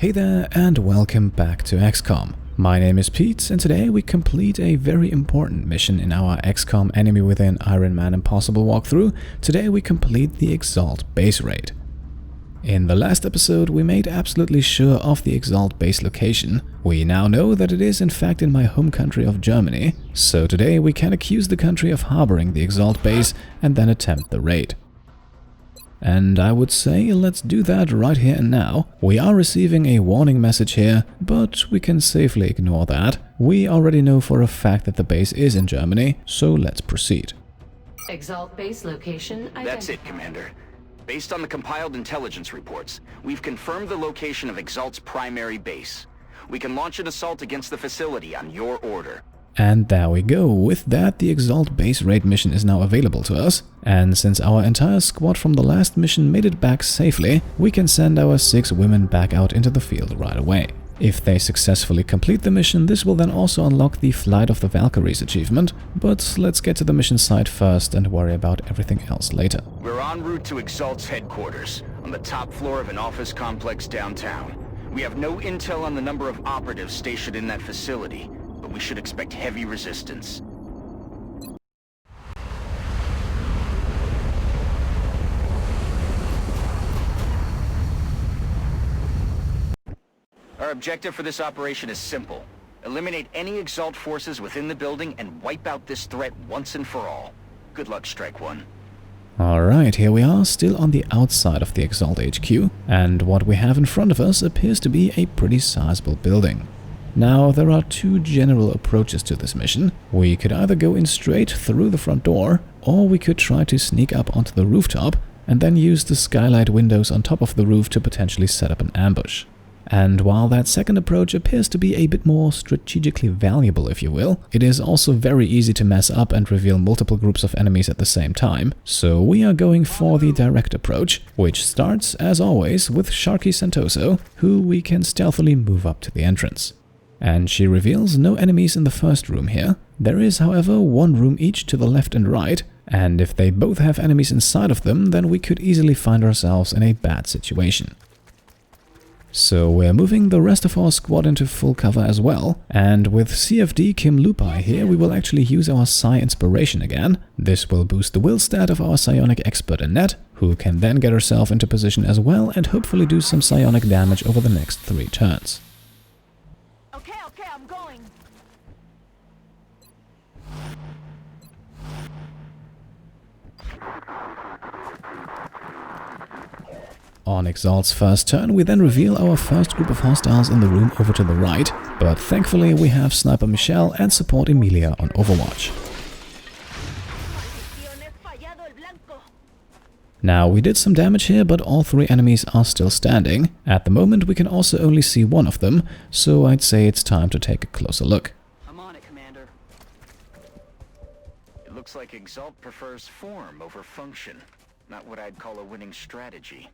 Hey there and welcome back to XCOM. My name is Pete and today we complete a very important mission in our XCOM Enemy Within Ironman Impossible walkthrough. Today we complete the EXALT base raid. In the last episode we made absolutely sure of the EXALT base location. We now know that it is in fact in my home country of Germany, so today we can accuse the country of harboring the EXALT base and then attempt the raid. And I would say let's do that right here and now. We are receiving a warning message here, but we can safely ignore that. We already know for a fact that the base is in Germany, so let's proceed. EXALT base location identified. That's it, Commander. Based on the compiled intelligence reports, we've confirmed the location of EXALT's primary base. We can launch an assault against the facility on your order. And there we go. With that, the EXALT base raid mission is now available to us. And since our entire squad from the last mission made it back safely, we can send our 6 women back out into the field right away. If they successfully complete the mission, this will then also unlock the Flight of the Valkyries achievement. But let's get to the mission site first and worry about everything else later. We're en route to EXALT's headquarters, on the top floor of an office complex downtown. We have no intel on the number of operatives stationed in that facility, but we should expect heavy resistance. Our objective for this operation is simple. Eliminate any EXALT forces within the building and wipe out this threat once and for all. Good luck, Strike One. Alright, here we are, still on the outside of the EXALT HQ, and what we have in front of us appears to be a pretty sizable building. Now, there are 2 general approaches to this mission. We could either go in straight through the front door, or we could try to sneak up onto the rooftop and then use the skylight windows on top of the roof to potentially set up an ambush. And while that second approach appears to be a bit more strategically valuable, if you will, it is also very easy to mess up and reveal multiple groups of enemies at the same time. So we are going for the direct approach, which starts, as always, with Sharky Santoso, who we can stealthily move up to the entrance. And she reveals no enemies in the first room here. There is, however, 1 room each to the left and right, and if they both have enemies inside of them, then we could easily find ourselves in a bad situation. So we're moving the rest of our squad into full cover as well, and with CFD Kim Lupai here we will actually use our Psi Inspiration again. This will boost the will stat of our psionic expert Annette, who can then get herself into position as well and hopefully do some psionic damage over the next 3 turns. Okay, I'm going. On EXALT's first turn, we then reveal our first group of hostiles in the room over to the right, but thankfully we have Sniper Michelle and Support Emilia on Overwatch. Now, we did some damage here, but all 3 enemies are still standing. At the moment, we can also only see 1 of them, so I'd say it's time to take a closer look. I'm on it, Commander. It looks like EXALT prefers form over function. Not what I'd call a winning strategy.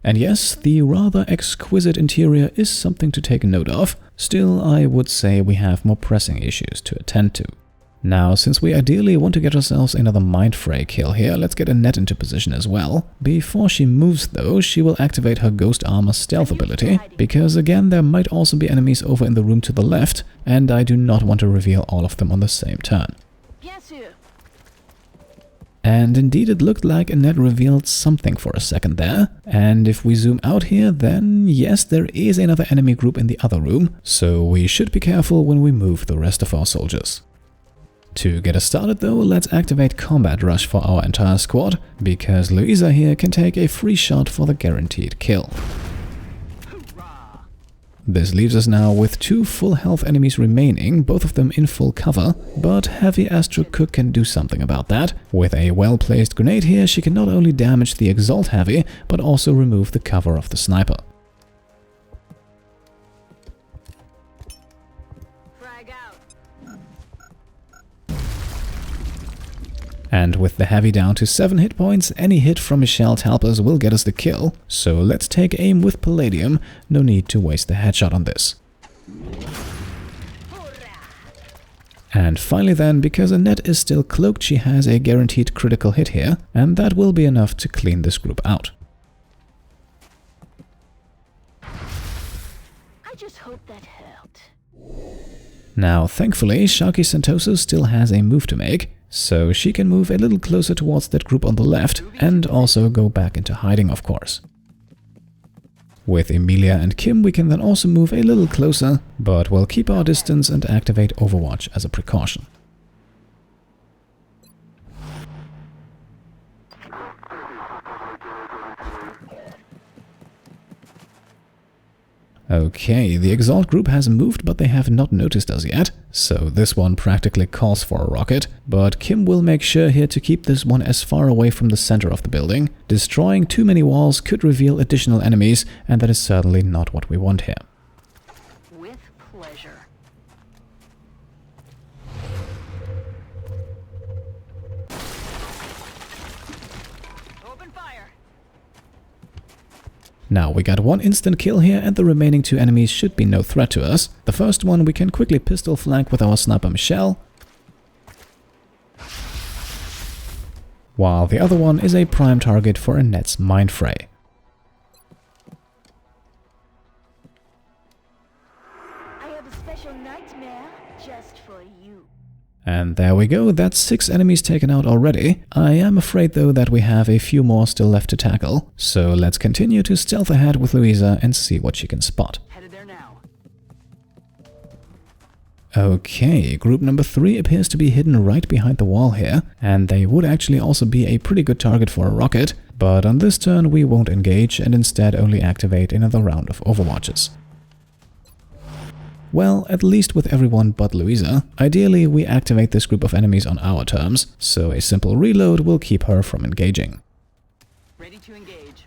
And yes, the rather exquisite interior is something to take note of. Still, I would say we have more pressing issues to attend to. Now, since we ideally want to get ourselves another Mindfray kill here, let's get Annette into position as well. Before she moves though, she will activate her Ghost Armor stealth ability, because again there might also be enemies over in the room to the left, and I do not want to reveal all of them on the same turn. And indeed it looked like Annette revealed something for a second there, and if we zoom out here then yes, there is another enemy group in the other room, so we should be careful when we move the rest of our soldiers. To get us started though, let's activate Combat Rush for our entire squad, because Luiza here can take a free shot for the guaranteed kill. This leaves us now with 2 full health enemies remaining, both of them in full cover, but Heavy Astro Cook can do something about that. With a well-placed grenade here, she can not only damage the EXALT Heavy, but also remove the cover of the sniper. And with the Heavy down to 7 hit points, any hit from Michelle Talpers will get us the kill, so let's take aim with Palladium, no need to waste the headshot on this. And finally then, because Annette is still cloaked, she has a guaranteed critical hit here, and that will be enough to clean this group out. Now, thankfully, Sharky Sentosa still has a move to make, so she can move a little closer towards that group on the left and also go back into hiding, of course. With Emilia and Kim, we can then also move a little closer, but we'll keep our distance and activate Overwatch as a precaution. Okay, the EXALT group has moved, but they have not noticed us yet, so this one practically calls for a rocket, but Kim will make sure here to keep this one as far away from the center of the building. Destroying too many walls could reveal additional enemies, and that is certainly not what we want here. With pleasure. Open fire. Now, we got one instant kill here, and the remaining two enemies should be no threat to us. The first one we can quickly pistol flank with our sniper Michelle, while the other one is a prime target for Annette's mindfray. I have a special nightmare just for you. And there we go, that's 6 enemies taken out already. I am afraid though that we have a few more still left to tackle, so let's continue to stealth ahead with Luiza and see what she can spot. Headed there now. Okay, group number 3 appears to be hidden right behind the wall here, and they would actually also be a pretty good target for a rocket, but on this turn we won't engage and instead only activate another round of Overwatches. Well, at least with everyone but Luiza. Ideally, we activate this group of enemies on our terms, so a simple reload will keep her from engaging. Ready to engage.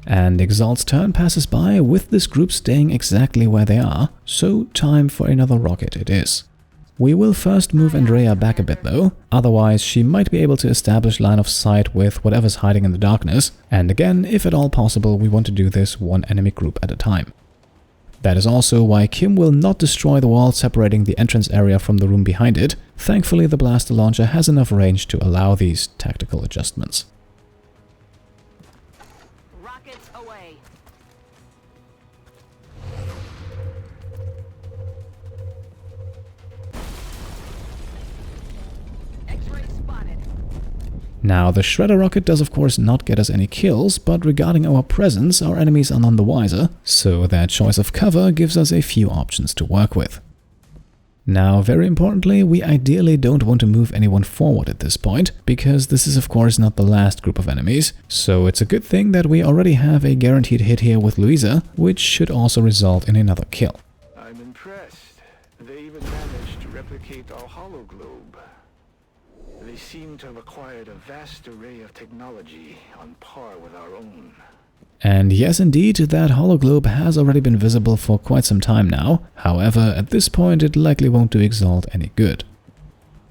And EXALT's turn passes by with this group staying exactly where they are, so time for another rocket it is. We will first move Andrea back a bit though, otherwise she might be able to establish line of sight with whatever's hiding in the darkness, and again, if at all possible, we want to do this one enemy group at a time. That is also why Kim will not destroy the wall separating the entrance area from the room behind it. Thankfully, the blaster launcher has enough range to allow these tactical adjustments. Rockets away. X-ray spotted. Now, the Shredder rocket does of course not get us any kills, but regarding our presence, our enemies are none the wiser, so their choice of cover gives us a few options to work with. Now, very importantly, we ideally don't want to move anyone forward at this point, because this is of course not the last group of enemies, so it's a good thing that we already have a guaranteed hit here with Luiza, which should also result in another kill. I'm impressed. They even managed to replicate our hologlobe. They seem to have acquired a vast array of technology on par with our own. And yes, indeed, that hologlobe has already been visible for quite some time now. However, at this point it likely won't do EXALT any good.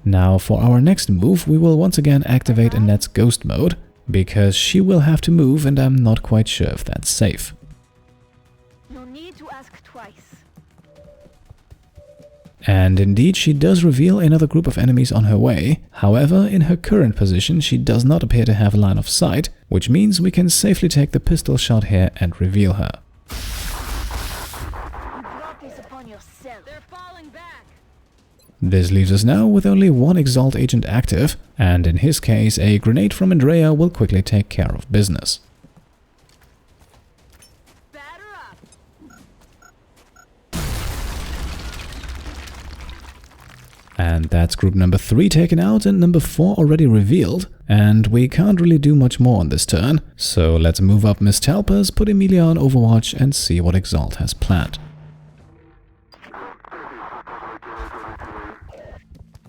Now, for our next move, we will once again activate Annette's ghost mode, because she will have to move and I'm not quite sure if that's safe. No need to ask twice. And indeed, she does reveal another group of enemies on her way. However, in her current position, she does not appear to have a line of sight, which means we can safely take the pistol shot here and reveal her. You brought this upon yourself. They're falling back. This leaves us now with only one EXALT agent active, and in his case, a grenade from Andrea will quickly take care of business. Batter up. And that's group number 3 taken out and number 4 already revealed. And we can't really do much more on this turn, so let's move up Miss Talpers, put Emilia on Overwatch and see what EXALT has planned.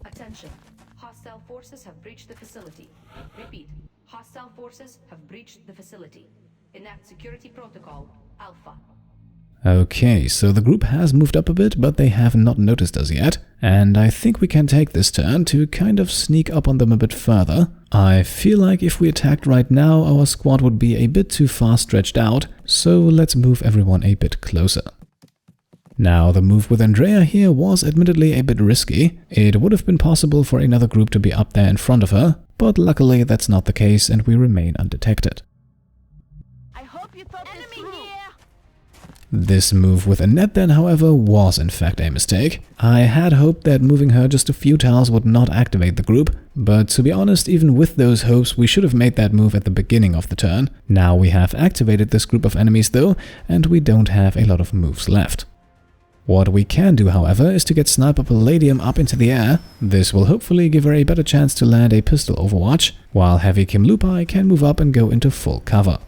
Attention. Hostile forces have breached the facility. Repeat. Hostile forces have breached the facility. Enact security protocol Alpha. Okay, so the group has moved up a bit, but they have not noticed us yet, and I think we can take this turn to kind of sneak up on them a bit further. I feel like if we attacked right now, our squad would be a bit too far stretched out, so let's move everyone a bit closer. Now, the move with Andrea here was admittedly a bit risky. It would have been possible for another group to be up there in front of her, but luckily that's not the case and we remain undetected. I hope you thought enemy here. This move with Annette then, however, was in fact a mistake. I had hoped that moving her just a few tiles would not activate the group, but to be honest, even with those hopes, we should have made that move at the beginning of the turn. Now we have activated this group of enemies though, and we don't have a lot of moves left. What we can do, however, is to get Sniper Palladium up into the air. This will hopefully give her a better chance to land a pistol overwatch, while Heavy Kim Lupai can move up and go into full cover.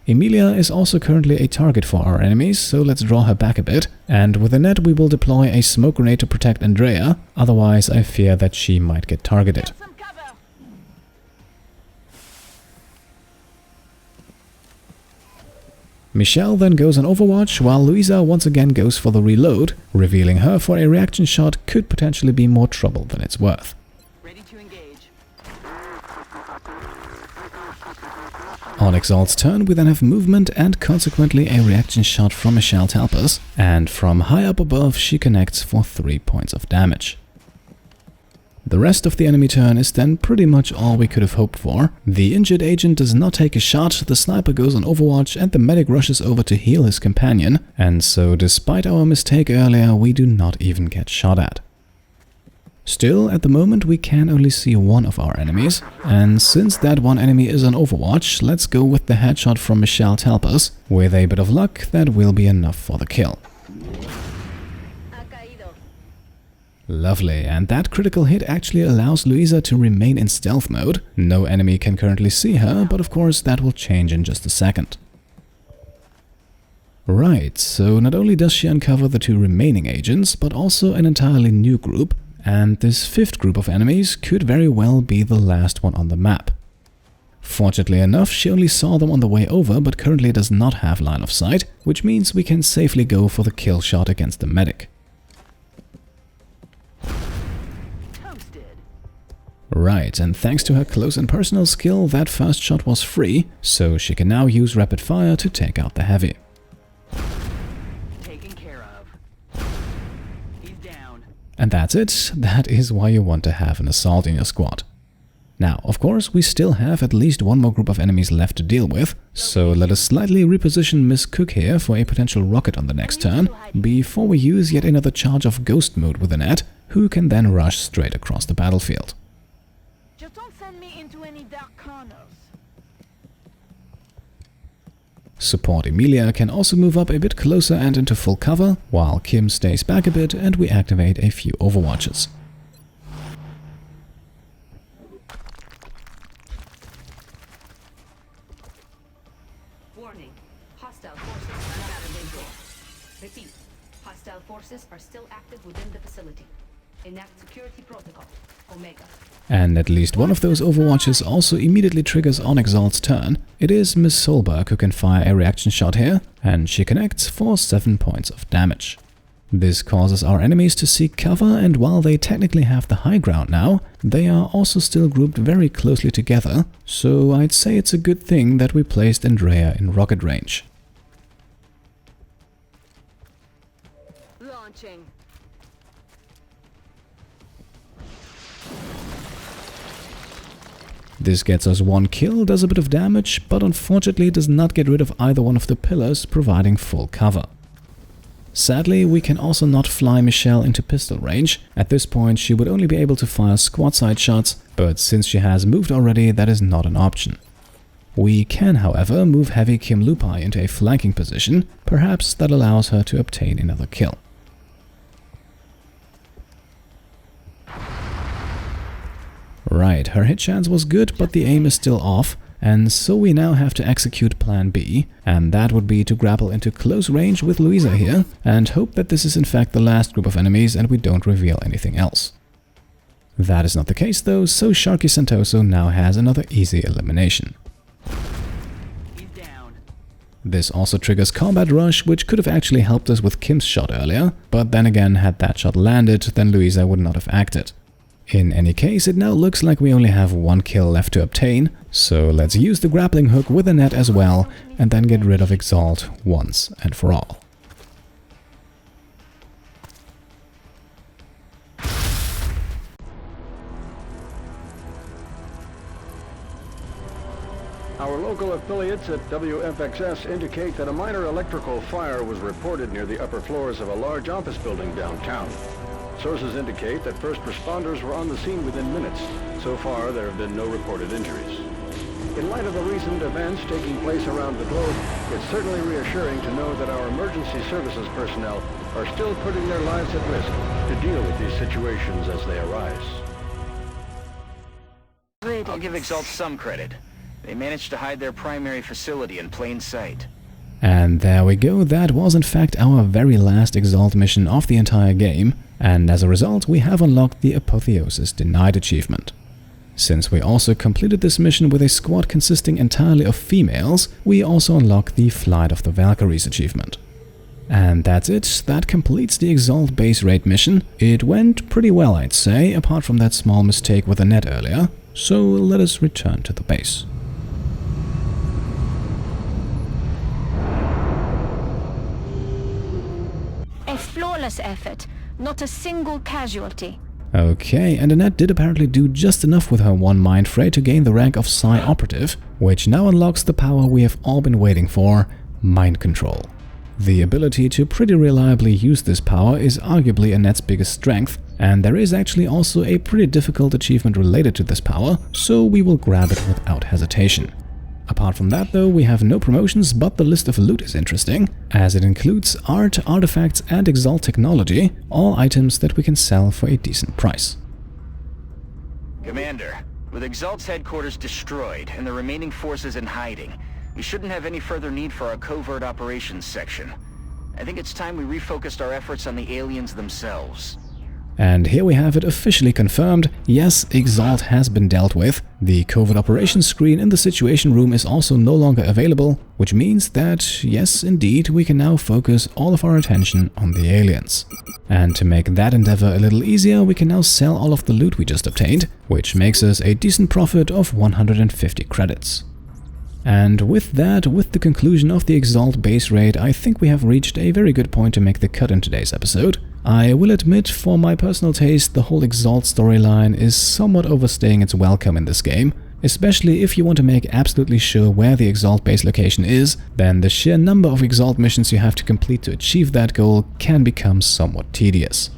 Emilia is also currently a target for our enemies, so let's draw her back a bit, and with Annette we will deploy a smoke grenade to protect Andrea, otherwise I fear that she might get targeted. Michelle then goes on Overwatch, while Luiza once again goes for the reload, revealing her for a reaction shot could potentially be more trouble than it's worth. Ready to engage. On EXALT's turn, we then have movement and consequently a reaction shot from Michelle to help us, and from high up above she connects for 3 points of damage. The rest of the enemy turn is then pretty much all we could have hoped for. The injured agent does not take a shot, the sniper goes on Overwatch and the medic rushes over to heal his companion, and so despite our mistake earlier, we do not even get shot at. Still, at the moment we can only see one of our enemies, and since that one enemy is on Overwatch, let's go with the headshot from Michelle to help us. With a bit of luck, that will be enough for the kill. Lovely, and that critical hit actually allows Luiza to remain in stealth mode. No enemy can currently see her, but of course that will change in just a second. Right, so not only does she uncover the 2 remaining agents, but also an entirely new group, and this 5th group of enemies could very well be the last one on the map. Fortunately enough, she only saw them on the way over, but currently does not have line of sight, which means we can safely go for the kill shot against the medic. Right, and thanks to her close and personal skill, that first shot was free, so she can now use rapid fire to take out the heavy. Taken care of. He's down. And that's it. That is why you want to have an assault in your squad. Now, of course, we still have at least one more group of enemies left to deal with, so let us slightly reposition Miss Cook here for a potential rocket on the next turn, before we use yet another charge of ghost mode with Annette, who can then rush straight across the battlefield. Just don't send me into any dark corners. Support Emilia can also move up a bit closer and into full cover, while Kim stays back a bit and we activate a few overwatches. Warning. Hostile forces are not out of danger. Repeat. Hostile forces are still active within the facility. Enact security protocol. Omega. And at least one of those overwatches also immediately triggers on EXALT's turn. It is Miss Solberg who can fire a reaction shot here, and she connects for 7 points of damage. This causes our enemies to seek cover, and while they technically have the high ground now, they are also still grouped very closely together, so I'd say it's a good thing that we placed Andrea in rocket range. Launching. This gets us 1 kill, does a bit of damage, but unfortunately does not get rid of either one of the pillars, providing full cover. Sadly, we can also not fly Michelle into pistol range. At this point she would only be able to fire squad side shots, but since she has moved already, that is not an option. We can, however, move Heavy Kim Lupai into a flanking position, perhaps that allows her to obtain another kill. Right, her hit chance was good, but the aim is still off, and so we now have to execute plan B, and that would be to grapple into close range with Luiza here, and hope that this is in fact the last group of enemies and we don't reveal anything else. That is not the case though, so Sharky Santoso now has another easy elimination. He's down. This also triggers Combat Rush, which could have actually helped us with Kim's shot earlier, but then again, had that shot landed, then Luiza would not have acted. In any case, it now looks like we only have 1 kill left to obtain, so let's use the grappling hook with Annette as well, and then get rid of EXALT once and for all. Our Local affiliates at WFXS indicate that a minor electrical fire was reported near the upper floors of a large office building downtown. Sources indicate that first responders were on the scene within minutes. So far, there have been no reported injuries. In light of the recent events taking place around the globe, it's certainly reassuring to know that our emergency services personnel are still putting their lives at risk to deal with these situations as they arise. I'll give EXALT some credit. They managed to hide their primary facility in plain sight. And there we go, that was in fact our very last EXALT mission of the entire game, and as a result we have unlocked the Apotheosis Denied achievement. Since we also completed this mission with a squad consisting entirely of females, we also unlock the Flight of the Valkyries achievement. And that's it, that completes the EXALT base raid mission. It went pretty well, I'd say, apart from that small mistake with Annette earlier, so let us return to the base. A flawless effort, not a single casualty. Okay, and Annette did apparently do just enough with her one mind fray to gain the rank of Psi Operative, which now unlocks the power we have all been waiting for, mind control. The ability to pretty reliably use this power is arguably Annette's biggest strength, and there is actually also a pretty difficult achievement related to this power, so we will grab it without hesitation. Apart from that though, we have no promotions, but the list of loot is interesting, as it includes art, artifacts and EXALT technology, all items that we can sell for a decent price. Commander, with EXALT's headquarters destroyed and the remaining forces in hiding, we shouldn't have any further need for our covert operations section. I think it's time we refocused our efforts on the aliens themselves. And here we have it officially confirmed. Yes, EXALT has been dealt with. The covert operations screen in the situation room is also no longer available, which means that, yes, indeed, we can now focus all of our attention on the aliens. And to make that endeavor a little easier, we can now sell all of the loot we just obtained, which makes us a decent profit of 150 credits. And with that, with the conclusion of the EXALT base raid, I think we have reached a very good point to make the cut in today's episode. I will admit, for my personal taste, the whole EXALT storyline is somewhat overstaying its welcome in this game. Especially if you want to make absolutely sure where the EXALT base location is, then the sheer number of EXALT missions you have to complete to achieve that goal can become somewhat tedious.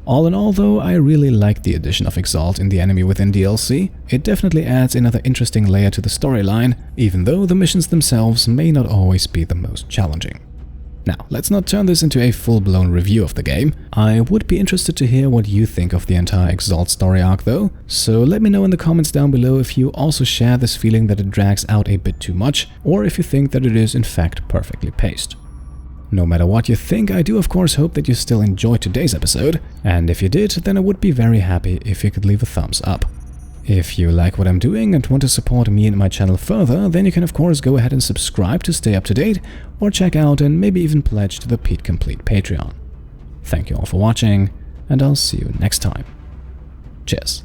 All in all though, I really like the addition of EXALT in the Enemy Within DLC. It definitely adds another interesting layer to the storyline, even though the missions themselves may not always be the most challenging. Now, let's not turn this into a full-blown review of the game. I would be interested to hear what you think of the entire EXALT story arc though, so let me know in the comments down below if you also share this feeling that it drags out a bit too much, or if you think that it is in fact perfectly paced. No matter what you think, I do of course hope that you still enjoyed today's episode, and if you did, then I would be very happy if you could leave a thumbs up. If you like what I'm doing and want to support me and my channel further, then you can of course go ahead and subscribe to stay up to date, or check out and maybe even pledge to the Pete Complete Patreon. Thank you all for watching, and I'll see you next time. Cheers.